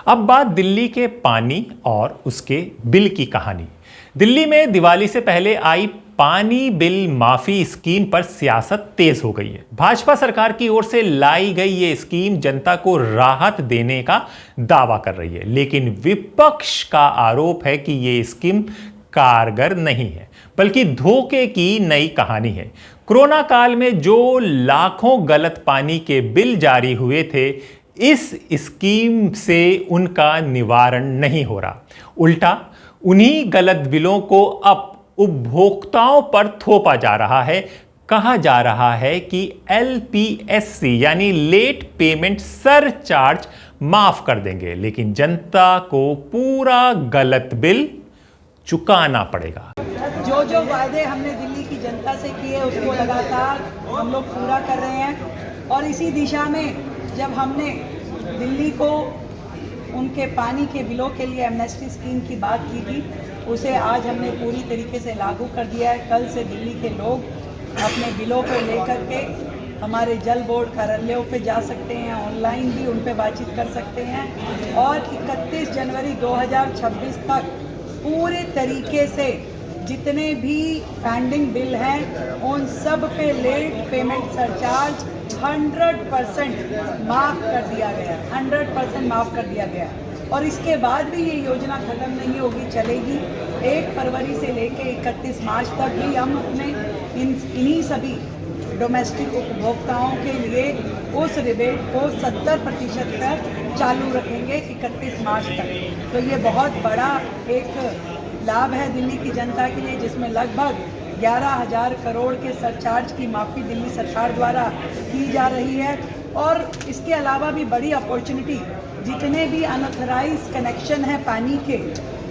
अब बात दिल्ली के पानी और उसके बिल की कहानी। दिल्ली में दिवाली से पहले आई पानी बिल माफी स्कीम पर सियासत तेज हो गई है। भाजपा सरकार की ओर से लाई गई ये स्कीम जनता को राहत देने का दावा कर रही है, लेकिन विपक्ष का आरोप है कि ये स्कीम कारगर नहीं है, बल्कि धोखे की नई कहानी है। कोरोना काल में जो लाखों गलत पानी के बिल जारी हुए थे, इस स्कीम से उनका निवारण नहीं हो रहा। उल्टा उन्हीं गलत बिलों को अब उपभोक्ताओं पर थोपा जा रहा है। कहा जा रहा है कि LPSC यानी लेट पेमेंट सरचार्ज माफ कर देंगे, लेकिन जनता को पूरा गलत बिल चुकाना पड़ेगा। जो वायदे हमने दिल्ली की जनता से किए उसको लगातार हम लोग पूरा कर रहे हैं, और इसी दिशा में जब हमने दिल्ली को उनके पानी के बिलों के लिए एमनेस्टी स्कीम की बात की थी, उसे आज हमने पूरी तरीके से लागू कर दिया है। कल से दिल्ली के लोग अपने बिलों को लेकर के हमारे जल बोर्ड कार्यालयों पे जा सकते हैं, ऑनलाइन भी उन पे बातचीत कर सकते हैं, और 31 जनवरी 2026 तक पूरे तरीके से जितने भी पेंडिंग बिल हैं उन सब पे लेट पेमेंट सरचार्ज 100% माफ़ कर दिया गया, 100% माफ़ कर दिया गया। और इसके बाद भी ये योजना ख़त्म नहीं होगी, चलेगी। 1 फरवरी से लेकर 31 मार्च तक भी हम अपने इन्हीं सभी डोमेस्टिक उपभोक्ताओं के लिए उस रिबेट को 70% तक चालू रखेंगे 31 मार्च तक। तो ये बहुत बड़ा एक लाभ है दिल्ली की जनता के लिए, जिसमें लगभग 11,000 करोड़ के सरचार्ज की माफ़ी दिल्ली सरकार द्वारा की जा रही है। और इसके अलावा भी बड़ी अपॉर्चुनिटी, जितने भी अनऑथराइज कनेक्शन हैं पानी के,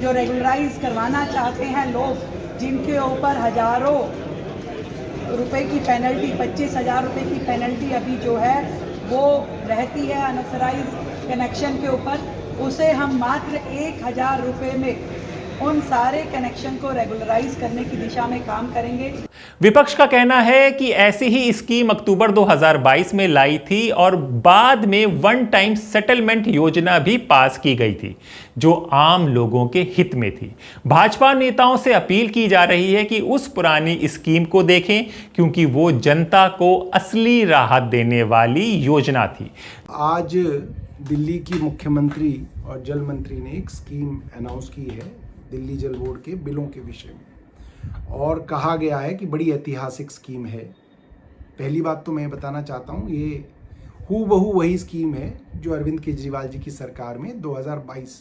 जो रेगुलराइज करवाना चाहते हैं लोग, जिनके ऊपर हज़ारों रुपए की पेनल्टी, 25,000 रुपये की पेनल्टी अभी जो है वो रहती है अनऑथराइज कनेक्शन के ऊपर, उसे हम मात्र 1,000 रुपये में उन सारे कनेक्शन को रेगुलराइज करने की दिशा में काम करेंगे। विपक्ष का कहना है कि ऐसी ही स्कीम अक्टूबर 2022 में लाई थी और बाद में वन टाइम सेटलमेंट योजना भी पास की गई थी, जो आम लोगों के हित में थी। भाजपा नेताओं से अपील की जा रही है कि उस पुरानी स्कीम को देखें, क्योंकि वो जनता को असली राहत देने वाली योजना थी। आज दिल्ली की मुख्यमंत्री और जल मंत्री ने एक स्कीम अनाउंस की है दिल्ली जल बोर्ड के बिलों के विषय में, और कहा गया है कि बड़ी ऐतिहासिक स्कीम है। पहली बात तो मैं बताना चाहता हूँ, ये हूबहू वही स्कीम है जो अरविंद केजरीवाल जी की सरकार में 2022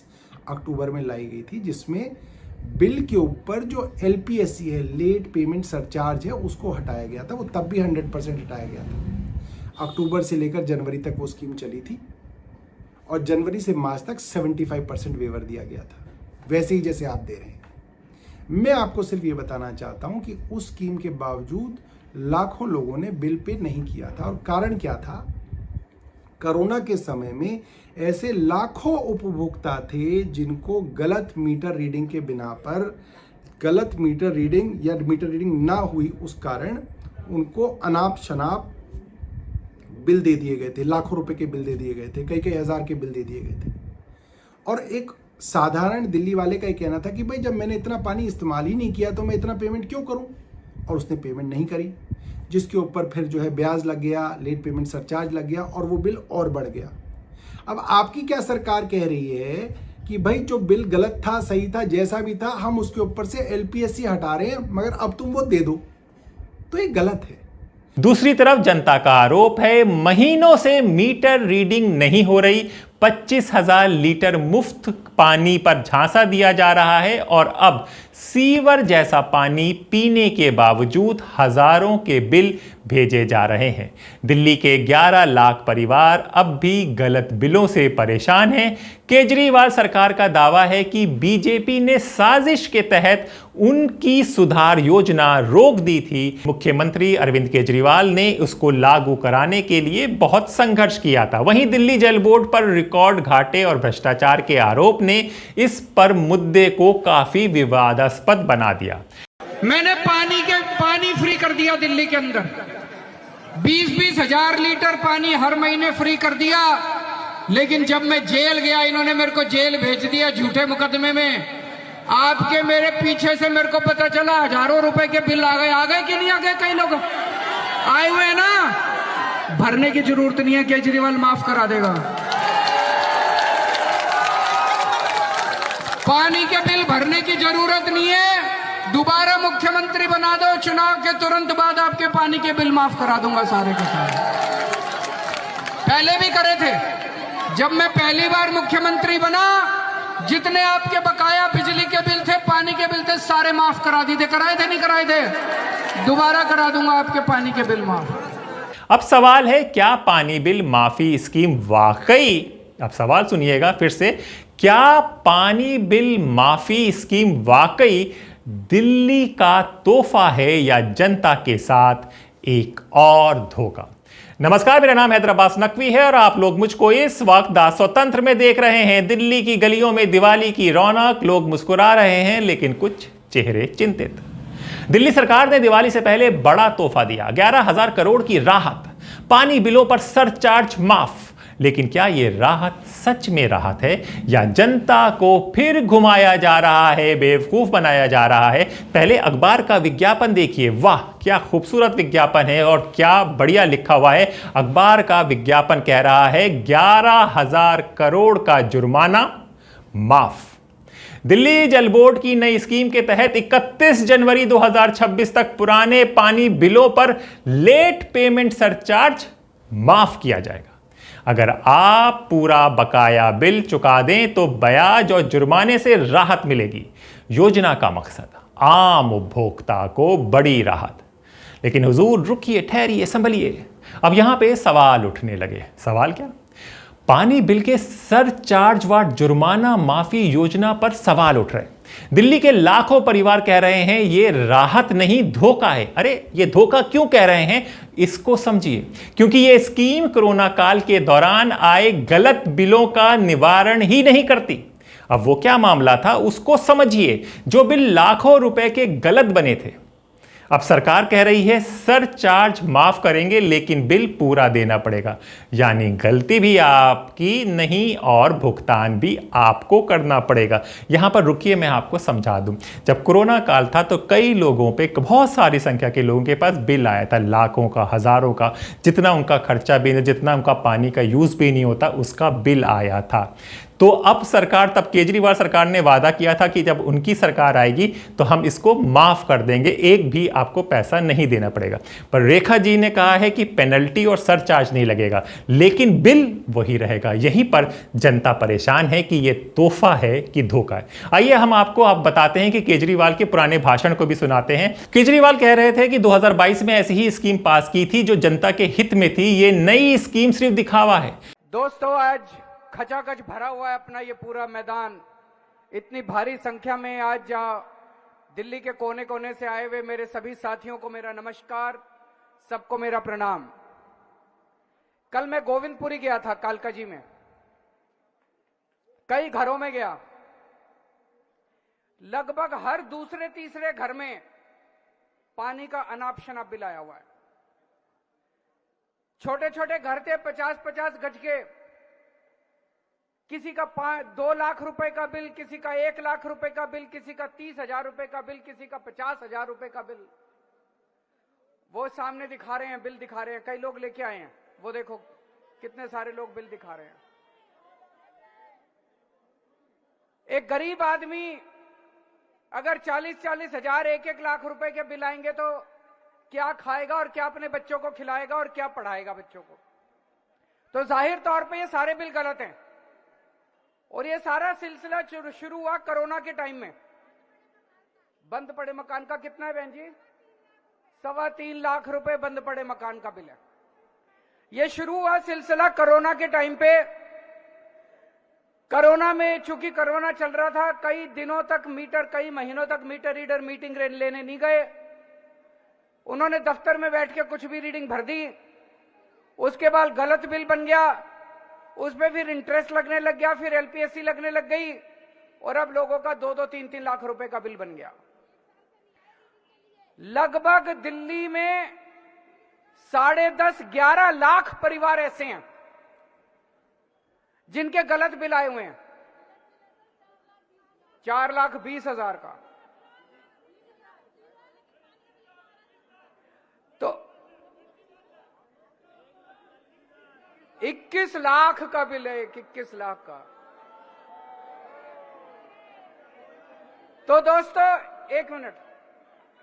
अक्टूबर में लाई गई थी, जिसमें बिल के ऊपर जो LPSC है, लेट पेमेंट सरचार्ज है, उसको हटाया गया था। वो तब भी 100% हटाया गया था। अक्टूबर से लेकर जनवरी तक वो स्कीम चली थी, और जनवरी से मार्च तक 75% वेवर दिया गया था, वैसे ही जैसे आप दे रहे हैं। मैं आपको सिर्फ ये बताना चाहता हूं कि उस स्कीम के बावजूद लाखों लोगों ने बिल पे नहीं किया था। और कारण क्या था? कोरोना के समय में ऐसे लाखों उपभोक्ता थे जिनको गलत मीटर रीडिंग के बिना पर, गलत मीटर रीडिंग या मीटर रीडिंग ना हुई उस कारण उनको अनाप शनाप बिल दे दिए गए थे। लाखों रुपए के बिल दे दिए गए थे, कई कई हज़ार के बिल दे दिए गए थे। और एक साधारण दिल्ली वाले का ये कहना था कि भाई जब मैंने इतना पानी इस्तेमाल ही नहीं किया तो मैं इतना पेमेंट क्यों करूं? और उसने पेमेंट नहीं करी, जिसके ऊपर फिर जो है ब्याज लग गया, लेट पेमेंट सरचार्ज लग गया, और वो बिल और बढ़ गया। अब आपकी क्या सरकार कह रही है कि भाई जो बिल गलत था, सही था, जैसा भी था, हम उसके ऊपर से LPSC हटा रहे हैं, मगर अब तुम वो दे दो। तो ये गलत है। दूसरी तरफ जनता का आरोप है, महीनों से मीटर रीडिंग नहीं हो रही, 25,000 लीटर मुफ्त पानी पर झांसा दिया जा रहा है, और अब सीवर जैसा पानी पीने के बावजूद हजारों के बिल भेजे जा रहे हैं। दिल्ली के 11 लाख परिवार अब भी गलत बिलों से परेशान हैं। केजरीवाल सरकार का दावा है कि बीजेपी ने साजिश के तहत उनकी सुधार योजना रोक दी थी। मुख्यमंत्री अरविंद केजरीवाल ने उसको लागू कराने के लिए बहुत संघर्ष किया था। वहीं दिल्ली जल बोर्ड पर रिकॉर्ड घाटे और भ्रष्टाचार के आरोप ने इस पर मुद्दे को काफी विवादास्पद बना दिया। मैंने पानी फ्री कर दिया दिल्ली के अंदर, 20-20 हजार लीटर पानी हर महीने फ्री कर दिया। लेकिन जब मैं जेल गया, इन्होंने मेरे को जेल भेज दिया झूठे मुकदमे में। आपके मेरे पीछे से मेरे को पता चला हजारों रुपए के बिल आ गए कि नहीं आ गए? कई लोग आए हुए हैं ना। भरने की जरूरत नहीं है, केजरीवाल माफ करा देगा। पानी के बिल भरने की जरूरत नहीं है, दोबारा मुख्यमंत्री बना दो, चुनाव के तुरंत बाद आपके पानी के बिल माफ करा दूंगा सारे के सारे। पहले भी करे थे, जब मैं पहली बार मुख्यमंत्री बना, जितने आपके बकाया बिजली के बिल थे, पानी के बिल थे, सारे माफ करा दिए थे। कराए थे नहीं कराए थे? दोबारा करा दूंगा आपके पानी के बिल माफ। अब सवाल है, क्या पानी बिल माफी स्कीम वाकई, अब सवाल सुनिएगा फिर से, क्या पानी बिल माफी स्कीम वाकई दिल्ली का तोहफा है या जनता के साथ एक और धोखा? नमस्कार, मेरा नाम हैदर अब्बास नकवी है और आप लोग मुझको इस वक्त द स्वतंत्र में देख रहे हैं। दिल्ली की गलियों में दिवाली की रौनक, लोग मुस्कुरा रहे हैं, लेकिन कुछ चेहरे चिंतित। दिल्ली सरकार ने दिवाली से पहले बड़ा तोहफा दिया, 11,000 करोड़ की राहत, पानी बिलों पर सरचार्ज माफ। लेकिन क्या यह राहत सच में राहत है या जनता को फिर घुमाया जा रहा है, बेवकूफ बनाया जा रहा है? पहले अखबार का विज्ञापन देखिए, वाह क्या खूबसूरत विज्ञापन है और क्या बढ़िया लिखा हुआ है। अखबार का विज्ञापन कह रहा है 11,000 करोड़ का जुर्माना माफ। दिल्ली जल बोर्ड की नई स्कीम के तहत 31 जनवरी 2026 तक पुराने पानी बिलों पर लेट पेमेंट सरचार्ज माफ किया जाएगा। अगर आप पूरा बकाया बिल चुका दें तो ब्याज और जुर्माने से राहत मिलेगी। योजना का मकसद आम उपभोक्ता को बड़ी राहत। लेकिन हुजूर रुकिए, ठहरिए, संभलिए। अब यहां पे सवाल उठने लगे। सवाल क्या? पानी बिल के सरचार्ज व जुर्माना माफी योजना पर सवाल उठ रहे। दिल्ली के लाखों परिवार कह रहे हैं ये राहत नहीं, धोखा है। अरे ये धोखा क्यों कह रहे हैं, इसको समझिए। क्योंकि ये स्कीम कोरोना काल के दौरान आए गलत बिलों का निवारण ही नहीं करती। अब वो क्या मामला था उसको समझिए, जो बिल लाखों रुपए के गलत बने थे। अब सरकार कह रही है सरचार्ज माफ करेंगे, लेकिन बिल पूरा देना पड़ेगा। यानी गलती भी आपकी नहीं और भुगतान भी आपको करना पड़ेगा। यहां पर रुकिए, मैं आपको समझा दूं। जब कोरोना काल था तो कई लोगों पे, बहुत सारी संख्या के लोगों के पास बिल आया था, लाखों का, हजारों का, जितना उनका खर्चा भी नहीं, जितना उनका पानी का यूज भी नहीं होता, उसका बिल आया था। तो अब सरकार, तब केजरीवाल सरकार ने वादा किया था कि जब उनकी सरकार आएगी तो हम इसको माफ कर देंगे, एक भी आपको पैसा नहीं देना पड़ेगा। पर रेखा जी ने कहा है कि पेनल्टी और सरचार्ज नहीं लगेगा, लेकिन बिल वही रहेगा। यहीं पर जनता परेशान है कि यह तोहफा है कि धोखा है। आइए हम आपको बताते हैं कि केजरीवाल के पुराने भाषण को भी सुनाते हैं। केजरीवाल कह रहे थे कि 2022 में ऐसी ही स्कीम पास की थी जो जनता के हित में थी। ये नई स्कीम सिर्फ दिखावा है। दोस्तों, आज खचाखच भरा हुआ है अपना ये पूरा मैदान। इतनी भारी संख्या में आज जहां दिल्ली के कोने कोने से आए हुए मेरे सभी साथियों को मेरा नमस्कार, सबको मेरा प्रणाम। कल मैं गोविंदपुरी गया था, कालका जी में, कई घरों में गया। लगभग हर दूसरे तीसरे घर में पानी का अनाप शनाप बिल आया हुआ है। छोटे छोटे घर थे, 50-50 गज के। किसी का 2 लाख रुपए का बिल, किसी का 1 लाख रुपए का बिल, किसी का 30,000 रुपए का बिल, किसी का 50,000 रुपए का बिल। वो सामने दिखा रहे हैं, बिल दिखा रहे हैं। कई लोग लेके आए हैं, वो देखो कितने सारे लोग बिल दिखा रहे हैं। एक गरीब आदमी अगर 40-40 हजार, 1-1 लाख रुपए के बिल आएंगे तो क्या खाएगा और क्या अपने बच्चों को खिलाएगा और क्या पढ़ाएगा बच्चों को? तो जाहिर तौर पे ये सारे बिल गलत हैं। और ये सारा सिलसिला शुरू हुआ कोरोना के टाइम में। बंद पड़े मकान का कितना है बहन जी? 3.25 लाख रुपए बंद पड़े मकान का बिल है। ये शुरू हुआ सिलसिला कोरोना के टाइम पे। कोरोना में, चूंकि कोरोना चल रहा था, कई दिनों तक मीटर, कई महीनों तक मीटर रीडर मीटिंग लेने नहीं गए। उन्होंने दफ्तर में बैठ के कुछ भी रीडिंग भर दी। उसके बाद गलत बिल बन गया, उसमें फिर इंटरेस्ट लगने लग गया, फिर एलपीएससी लगने लग गई और अब लोगों का 2-2, 3-3 लाख रुपए का बिल बन गया। लगभग दिल्ली में 10.5-11 लाख परिवार ऐसे हैं जिनके गलत बिल आए हुए हैं 4,20,000 का। तो 21 लाख का बिल है, 21 लाख का। तो दोस्तों एक मिनट,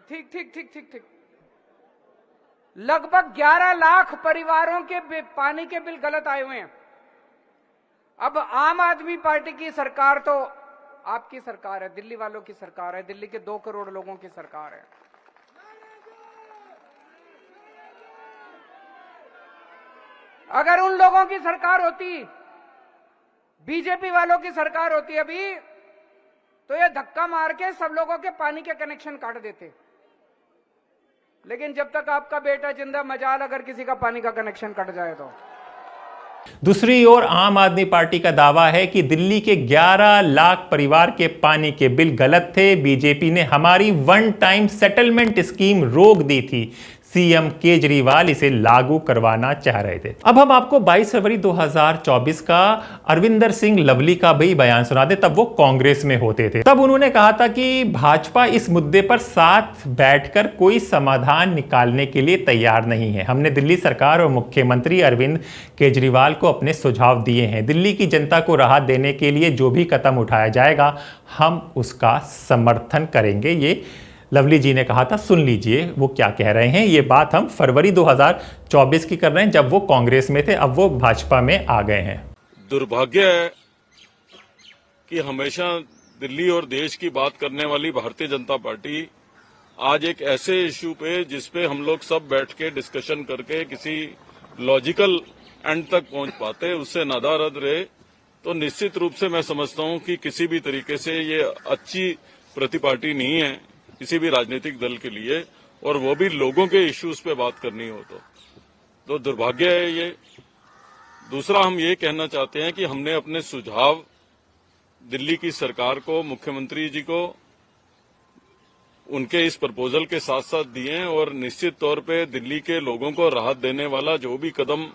ठीक ठीक ठीक ठीक ठीक, लगभग 11 लाख परिवारों के पानी के बिल गलत आए हुए हैं। अब आम आदमी पार्टी की सरकार तो आपकी सरकार है, दिल्ली वालों की सरकार है, दिल्ली के 2 करोड़ लोगों की सरकार है। अगर उन लोगों की सरकार होती, बीजेपी वालों की सरकार होती अभी, तो ये धक्का मार के सब लोगों के पानी के कनेक्शन काट देते। लेकिन जब तक आपका बेटा जिंदा, मजाल अगर किसी का पानी का कनेक्शन कट जाए तो। दूसरी ओर आम आदमी पार्टी का दावा है कि दिल्ली के 11 लाख परिवार के पानी के बिल गलत थे। बीजेपी ने हमारी वन टाइम सेटलमेंट स्कीम रोक दी थी। सीएम केजरीवाल इसे लागू करवाना चाह रहे थे। अब हम आपको 22 फरवरी 2024 का अरविंदर सिंह लवली का भी बयान सुना दे। तब वो कांग्रेस में होते थे। तब उन्होंने कहा था कि भाजपा इस मुद्दे पर साथ बैठकर कोई समाधान निकालने के लिए तैयार नहीं है। हमने दिल्ली सरकार और मुख्यमंत्री अरविंद केजरीवाल को अपने सुझाव दिए हैं। दिल्ली की जनता को राहत देने के लिए जो भी कदम उठाया जाएगा, हम उसका समर्थन करेंगे। ये लवली जी ने कहा था। सुन लीजिए वो क्या कह रहे हैं। ये बात हम फरवरी 2024 की कर रहे हैं, जब वो कांग्रेस में थे। अब वो भाजपा में आ गए हैं। दुर्भाग्य है कि हमेशा दिल्ली और देश की बात करने वाली भारतीय जनता पार्टी आज एक ऐसे इश्यू पे, जिसपे हम लोग सब बैठ के डिस्कशन करके किसी लॉजिकल एंड तक पहुंच पाते, उससे नादारद रहे। तो निश्चित रूप से मैं समझता हूं कि किसी भी तरीके से ये अच्छी प्रतिपार्टी नहीं है किसी भी राजनीतिक दल के लिए, और वो भी लोगों के इश्यूज पे बात करनी हो तो दुर्भाग्य है ये। दूसरा, हम ये कहना चाहते हैं कि हमने अपने सुझाव दिल्ली की सरकार को, मुख्यमंत्री जी को, उनके इस प्रपोजल के साथ साथ दिए हैं, और निश्चित तौर पे दिल्ली के लोगों को राहत देने वाला जो भी कदम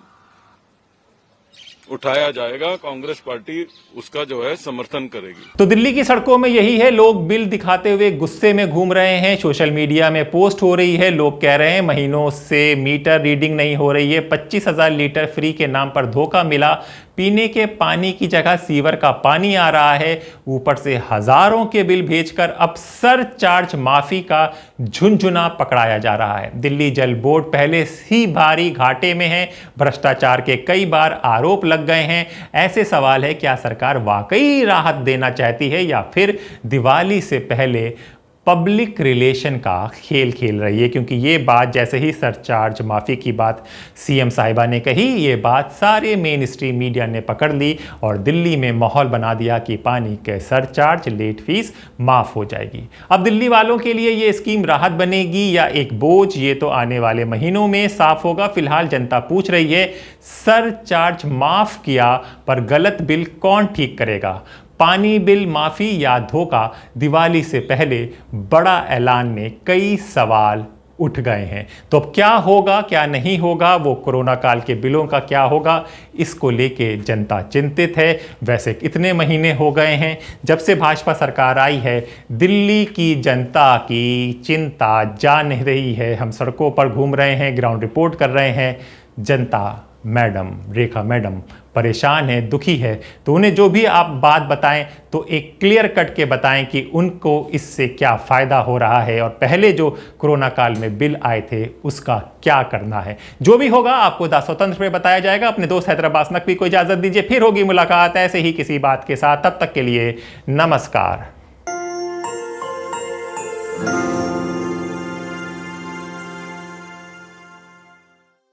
उठाया जाएगा, कांग्रेस पार्टी उसका जो है समर्थन करेगी। तो दिल्ली की सड़कों में यही है, लोग बिल दिखाते हुए गुस्से में घूम रहे हैं। सोशल मीडिया में पोस्ट हो रही है, लोग कह रहे हैं महीनों से मीटर रीडिंग नहीं हो रही है। 25,000 लीटर फ्री के नाम पर धोखा मिला। पीने के पानी की जगह सीवर का पानी आ रहा है। ऊपर से हजारों के बिल भेजकर अब सरचार्ज माफी का झुनझुना पकड़ाया जा रहा है। दिल्ली जल बोर्ड पहले ही भारी घाटे में है। भ्रष्टाचार के कई बार आरोप लग गए हैं। ऐसे सवाल है, क्या सरकार वाकई राहत देना चाहती है या फिर दिवाली से पहले पब्लिक रिलेशन का खेल खेल रही है? क्योंकि ये बात जैसे ही सरचार्ज माफी की बात सीएम साहिबा ने कही, ये बात सारे मेन स्ट्रीम मीडिया ने पकड़ ली और दिल्ली में माहौल बना दिया कि पानी के सरचार्ज, लेट फीस माफ हो जाएगी। अब दिल्ली वालों के लिए ये स्कीम राहत बनेगी या एक बोझ, ये तो आने वाले महीनों में साफ होगा। फिलहाल जनता पूछ रही है, सरचार्ज माफ किया पर गलत बिल कौन ठीक करेगा? पानी बिल माफी या धोखा? दिवाली से पहले बड़ा ऐलान में कई सवाल उठ गए हैं। तो अब क्या होगा, क्या नहीं होगा? वो कोरोना काल के बिलों का क्या होगा, इसको लेके जनता चिंतित है। वैसे इतने महीने हो गए हैं जब से भाजपा सरकार आई है, दिल्ली की जनता की चिंता जा नहीं रही है। हम सड़कों पर घूम रहे हैं, ग्राउंड रिपोर्ट कर रहे हैं। जनता मैडम, रेखा मैडम परेशान है, दुखी है। तो उन्हें जो भी आप बात बताएं तो एक क्लियर कट के बताएं कि उनको इससे क्या फ़ायदा हो रहा है और पहले जो कोरोना काल में बिल आए थे उसका क्या करना है। जो भी होगा आपको द स्वतंत्र में बताया जाएगा। अपने दोस्त हैदराबाद नकवी को इजाज़त दीजिए, फिर होगी मुलाकात ऐसे ही किसी बात के साथ। तब तक के लिए नमस्कार।